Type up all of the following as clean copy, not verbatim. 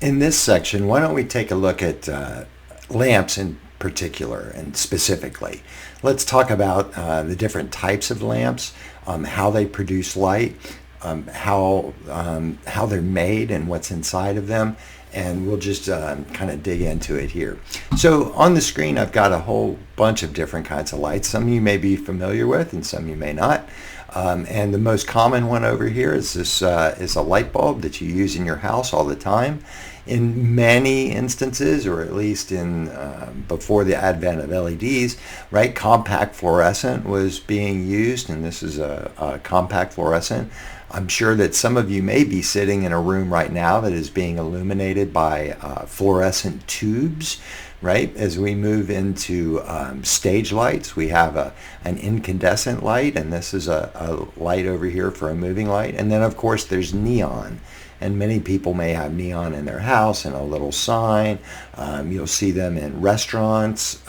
In this section, why don't we take a look at lamps in particular and specifically. Let's talk about the different types of lamps, how they produce light, how they're made and what's inside of them, and we'll just kind of dig into it here. So on the screen I've got a whole bunch of different kinds of lights. Some you may be familiar with and some you may not. And the most common one over here is this is a light bulb that you use in your house all the time. In many instances, or at least in before the advent of LEDs, right, compact fluorescent was being used, and this is a compact fluorescent. I'm sure that some of you may be sitting in a room right now that is being illuminated by fluorescent tubes. Right, as we move into stage lights, we have an incandescent light, and this is a light over here for a moving light. And then, of course, there's neon. And many people may have neon in their house and a little sign. You'll see them in restaurants,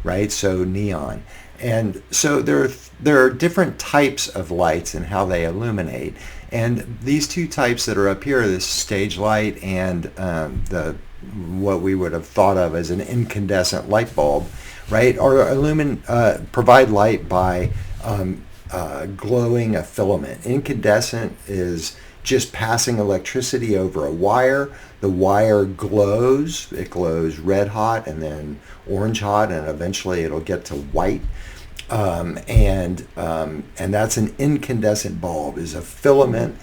right? So neon. And so there are different types of lights and how they illuminate. And these two types that are up here, this stage light and what we would have thought of as an incandescent light bulb, right, or provide light by glowing a filament. Incandescent is just passing electricity over a wire. The wire glows. It glows red hot and then orange hot, and eventually it'll get to white. And that's an incandescent bulb, is a filament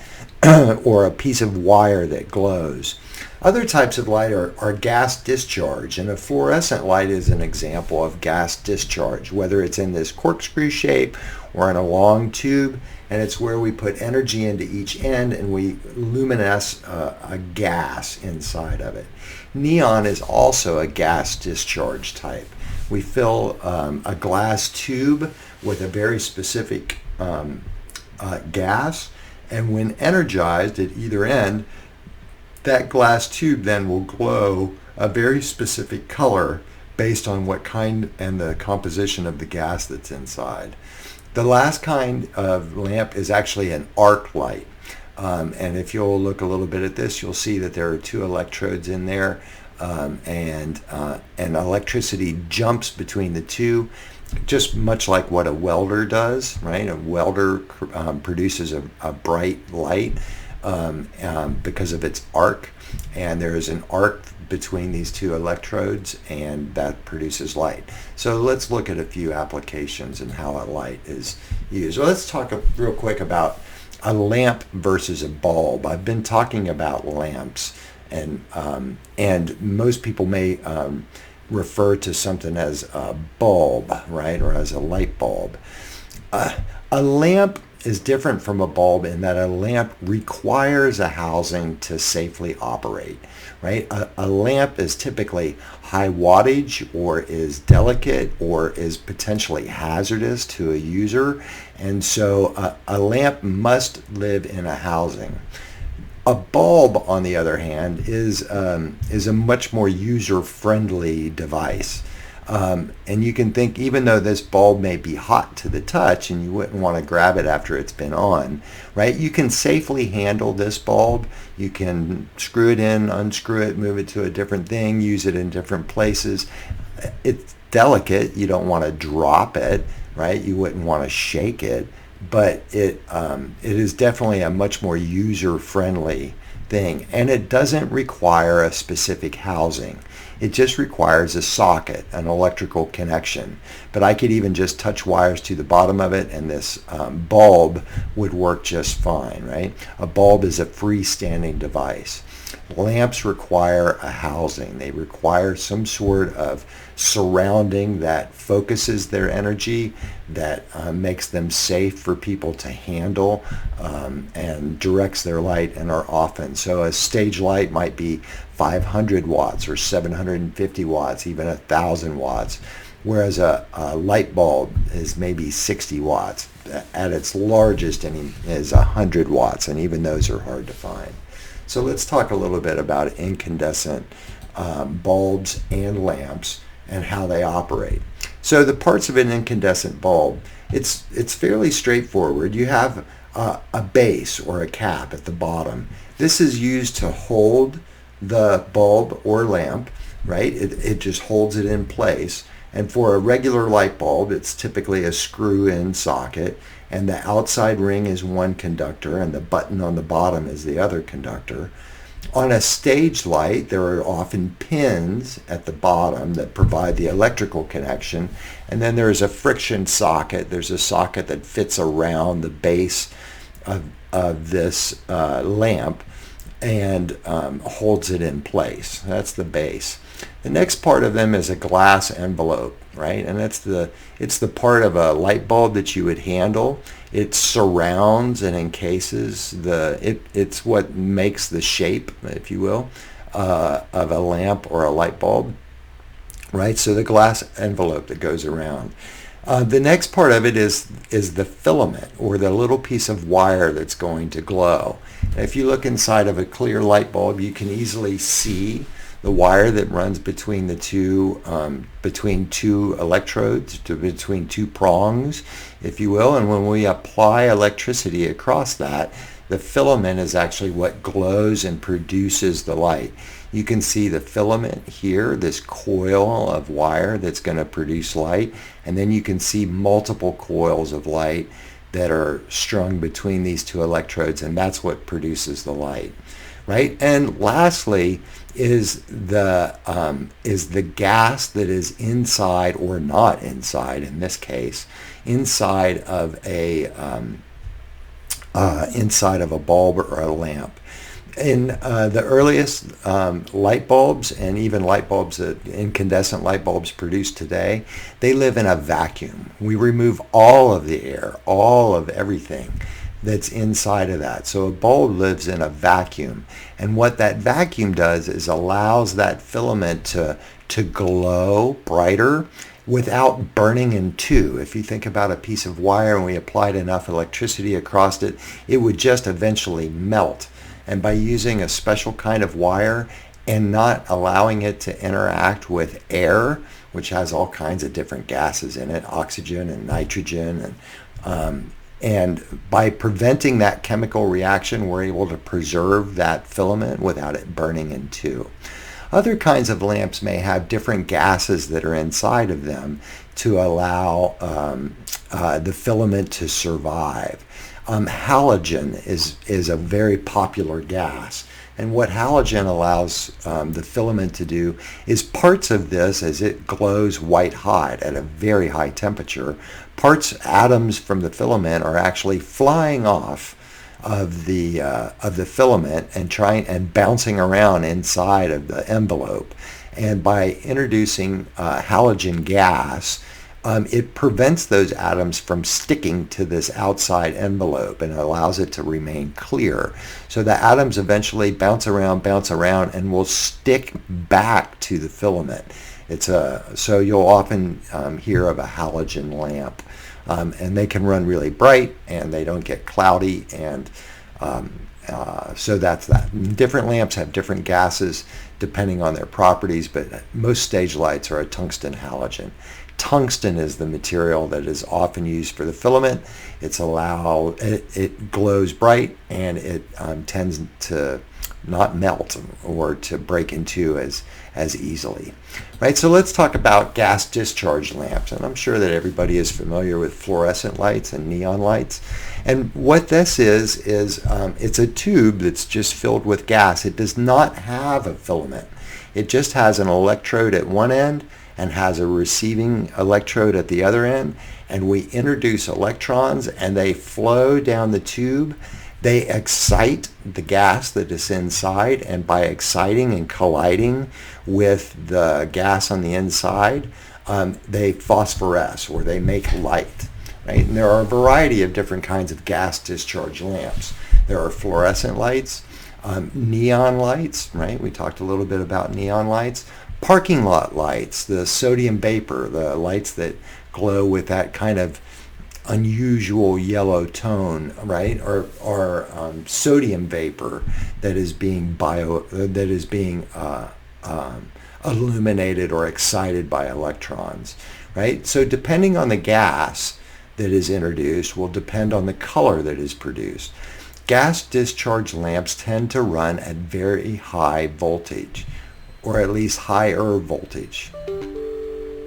or a piece of wire that glows. Other types of light are gas discharge, and a fluorescent light is an example of gas discharge, whether it's in this corkscrew shape or in a long tube, and it's where we put energy into each end and we luminesce a gas inside of it. Neon is also a gas discharge type. We fill a glass tube with a very specific gas, and when energized at either end, that glass tube then will glow a very specific color based on what kind and the composition of the gas that's inside. The last kind of lamp is actually an arc light. And if you'll look a little bit at this, you'll see that there are two electrodes in there, and electricity jumps between the two, just much like what a welder does, right? A welder produces a bright light because of its arc, and there is an arc between these two electrodes, and that produces light. So let's look at a few applications and how a light is used. Well, let's talk real quick about a lamp versus a bulb. I've been talking about lamps, and most people may refer to something as a bulb, right, or as a light bulb. A lamp is different from a bulb in that a lamp requires a housing to safely operate, right? A lamp is typically high wattage, or is delicate, or is potentially hazardous to a user, and so a lamp must live in a housing. A bulb, on the other hand, is a much more user-friendly device. And you can think, even though this bulb may be hot to the touch and you wouldn't want to grab it after it's been on, right? You can safely handle this bulb. You can screw it in, unscrew it, move it to a different thing, use it in different places. It's delicate. You don't want to drop it, right? You wouldn't want to shake it, but it is definitely a much more user-friendly thing, and it doesn't require a specific housing. It just requires a socket, an electrical connection. But I could even just touch wires to the bottom of it, and this bulb would work just fine, right? A bulb is a freestanding device. Lamps require a housing. They require some sort of surrounding that focuses their energy, that makes them safe for people to handle, and directs their light, and are often. So a stage light might be 500 watts or 750 watts, even 1,000 watts, whereas a light bulb is maybe 60 watts. At its largest is 100 watts, and even those are hard to find. So let's talk a little bit about incandescent bulbs and lamps and how they operate. So the parts of an incandescent bulb, it's fairly straightforward. You have a base or a cap at the bottom. This is used to hold the bulb or lamp, right? It just holds it in place. And for a regular light bulb, it's typically a screw-in socket, and the outside ring is one conductor, and the button on the bottom is the other conductor. On a stage light, there are often pins at the bottom that provide the electrical connection, and then there's a friction socket. There's a socket that fits around the base of this lamp and holds it in place. That's the base. The next part of them is a glass envelope, right? And it's the part of a light bulb that you would handle. It surrounds and encases it's what makes the shape, if you will, of a lamp or a light bulb, right? So the glass envelope that goes around. The next part of it is the filament, or the little piece of wire that's going to glow. And if you look inside of a clear light bulb, you can easily see the wire that runs between the two electrodes, between two prongs, if you will. And when we apply electricity across that, the filament is actually what glows and produces the light. You can see the filament here, this coil of wire that's going to produce light, and then you can see multiple coils of light that are strung between these two electrodes, and that's what produces the light, right? And lastly is the gas that is inside, or not inside in this case, inside of a bulb or a lamp. In the earliest light bulbs, and even light bulbs, incandescent light bulbs produced today, they live in a vacuum. We remove all of the air, all of everything that's inside of that. So a bulb lives in a vacuum. And what that vacuum does is allows that filament to glow brighter without burning in two. If you think about a piece of wire and we applied enough electricity across it, it would just eventually melt. And by using a special kind of wire and not allowing it to interact with air, which has all kinds of different gases in it, oxygen and nitrogen, and by preventing that chemical reaction, we're able to preserve that filament without it burning in two. Other kinds of lamps may have different gases that are inside of them to allow the filament to survive. Halogen is a very popular gas. And what halogen allows the filament to do is parts of this, as it glows white hot at a very high temperature, atoms from the filament are actually flying off of the filament and bouncing around inside of the envelope. And by introducing halogen gas, it prevents those atoms from sticking to this outside envelope and allows it to remain clear. So the atoms eventually bounce around, and will stick back to the filament. So you'll often hear of a halogen lamp, and they can run really bright, and they don't get cloudy, and so that's that. Different lamps have different gases depending on their properties, but most stage lights are a tungsten halogen. Tungsten is the material that is often used for the filament. It glows bright, and it tends to not melt or to break in two as easily. Right, so let's talk about gas discharge lamps. And I'm sure that everybody is familiar with fluorescent lights and neon lights. And what this is it's a tube that's just filled with gas. It does not have a filament. It just has an electrode at one end and has a receiving electrode at the other end, and we introduce electrons and they flow down the tube. They excite the gas that is inside, and by exciting and colliding with the gas on the inside, they phosphoresce, or they make light. Right? And there are a variety of different kinds of gas discharge lamps. There are fluorescent lights, neon lights, right? We talked a little bit about neon lights. Parking lot lights, the sodium vapor, the lights that glow with that kind of unusual yellow tone, right? Or sodium vapor that is being illuminated or excited by electrons, right? So depending on the gas that is introduced will depend on the color that is produced. gas discharge lamps tend to run at very high voltage, or at least higher voltage.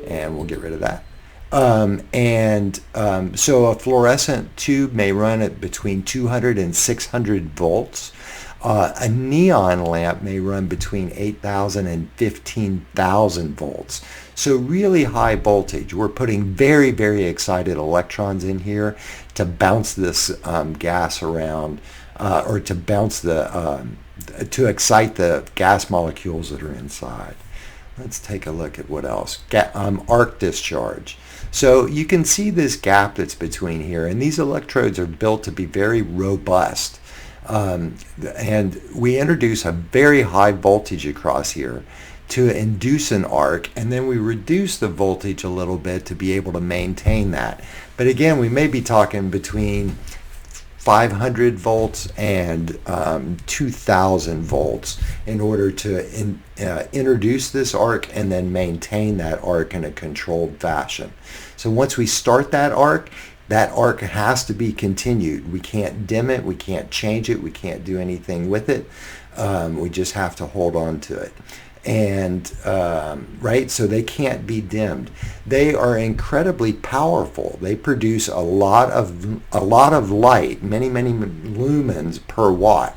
And we'll get rid of that. So a fluorescent tube may run at between 200 and 600 volts. A neon lamp may run between 8,000 and 15,000 volts. So really high voltage. We're putting very, very excited electrons in here to bounce this gas around, or to bounce to excite the gas molecules that are inside. Let's take a look at what else. Arc discharge. So you can see this gap that's between here, and these electrodes are built to be very robust. And we introduce a very high voltage across here to induce an arc, and then we reduce the voltage a little bit to be able to maintain that. But again, we may be talking between 500 volts and 2,000 volts in order to introduce this arc and then maintain that arc in a controlled fashion. So once we start that arc has to be continued. We can't dim it, we can't change it, we can't do anything with it. We just have to hold on to it. And right, so they can't be dimmed. They are incredibly powerful. They produce a lot of light, many lumens per watt.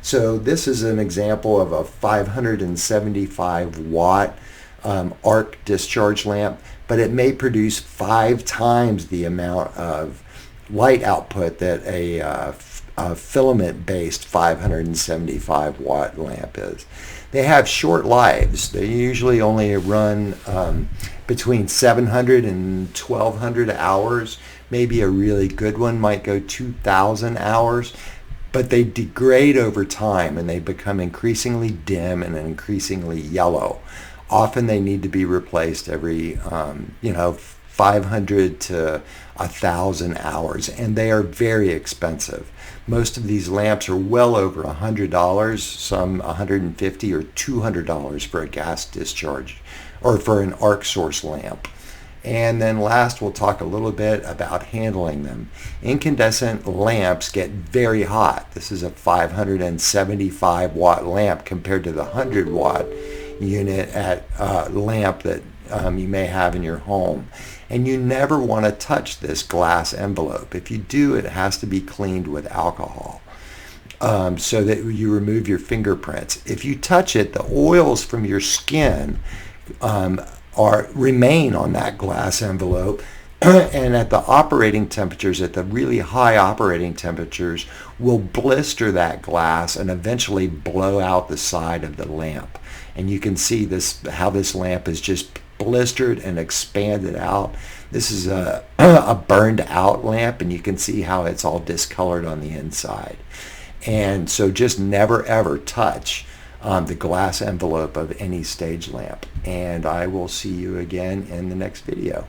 So this is an example of a 575 watt arc discharge lamp, but it may produce 5 times the amount of light output that a filament-based 575 watt lamp is. They have short lives. They usually only run between 700 and 1200 hours. Maybe a really good one might go 2000 hours, but they degrade over time and they become increasingly dim and increasingly yellow. Often they need to be replaced every 500 to 1,000 hours, and they are very expensive. Most of these lamps are well over $100, some $150 or $200 for a gas discharge or for an arc source lamp. And then last, we'll talk a little bit about handling them. Incandescent lamps get very hot. This is a 575 watt lamp compared to the 100 watt unit lamp that you may have in your home. And you never want to touch this glass envelope. If you do, it has to be cleaned with alcohol so that you remove your fingerprints. If you touch it, the oils from your skin remain on that glass envelope, and at the operating temperatures, at the really high operating temperatures, will blister that glass and eventually blow out the side of the lamp. And you can see how this lamp is just blistered and expanded out. This is a burned out lamp, and you can see how it's all discolored on the inside. And so just never ever touch the glass envelope of any stage lamp. And I will see you again in the next video.